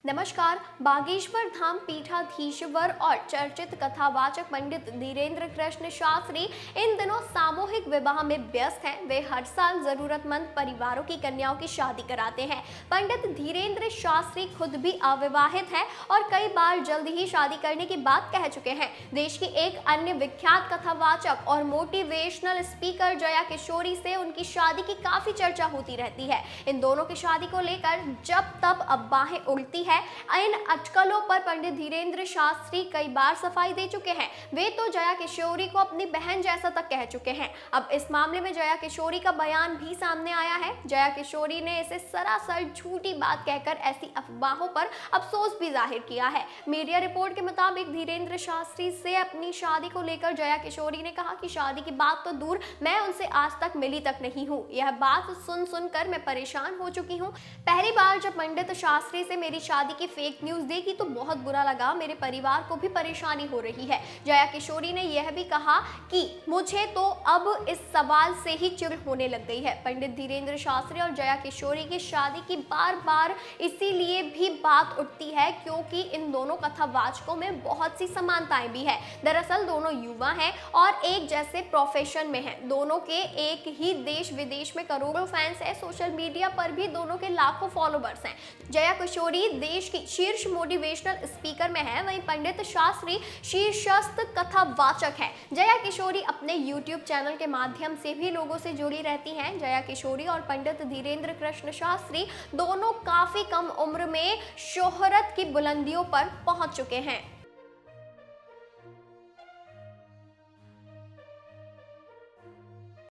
नमस्कार। बागेश्वर धाम पीठाधीश्वर और चर्चित कथावाचक पंडित धीरेन्द्र कृष्ण शास्त्री इन दिनों सामूहिक विवाह में व्यस्त हैं। वे हर साल जरूरतमंद परिवारों की कन्याओं की शादी कराते हैं। पंडित धीरेन्द्र शास्त्री खुद भी अविवाहित हैं और कई बार जल्द ही शादी करने की बात कह चुके हैं। देश की एक अन्य विख्यात कथावाचक और मोटिवेशनल स्पीकर जया किशोरी से उनकी शादी की काफी चर्चा होती रहती है। इन दोनों की शादी को लेकर जब तब अफवाहें उड़ती है। इन अटकलों पर पंडित धीरेन्द्र शास्त्री कई बार सफाई दे चुके हैं। वे तो जया किशोरी को अपनी बहन जैसा तक कह चुके हैं। अब इस मामले में जया किशोरी का बयान भी सामने आया है। जया किशोरी ने इसे सरासर झूठी बात कहकर ऐसी अफवाहों पर अफसोस भी जाहिर किया है। मीडिया रिपोर्ट के मुताबिक धीरेन्द्र शास्त्री से अपनी शादी को लेकर जया किशोरी ने कहा कि शादी की बात तो दूर, मैं उनसे आज तक मिली तक नहीं हूँ। यह बात सुन सुनकर मैं परेशान हो चुकी हूँ। पहली बार जब पंडित शास्त्री से मेरी शादी की फेक न्यूज देखी तो बहुत बुरा लगा। मेरे परिवार को भी परेशानी हो रही है। जया किशोरी ने यह भी कहा कि मुझे तो अब इस सवाल से ही चिढ़ होने लग गई है। पंडित धीरेन्द्र शास्त्री और जया किशोरी की शादी की बार बार इसीलिए भी बात उठती है क्योंकि इन दोनों कथावाचकों में बहुत सी समानताएं भी है। दरअसल दोनों युवा हैं और एक जैसे प्रोफेशन में हैं। दोनों के एक ही देश विदेश में करोड़ों फैंस हैं। सोशल मीडिया पर भी दोनों के लाखों फॉलोवर्स हैं। जया किशोरी देश की शीर्ष मोटिवेशनल स्पीकर में है, वहीं पंडित शास्त्री शीर्षस्थ कथावाचक है। जया किशोरी अपने YouTube चैनल के माध्यम से भी लोगों से जुड़ी रहती हैं। जया किशोरी और पंडित धीरेन्द्र कृष्ण शास्त्री दोनों काफी कम उम्र में शोहरत की बुलंदियों पर पहुंच चुके हैं।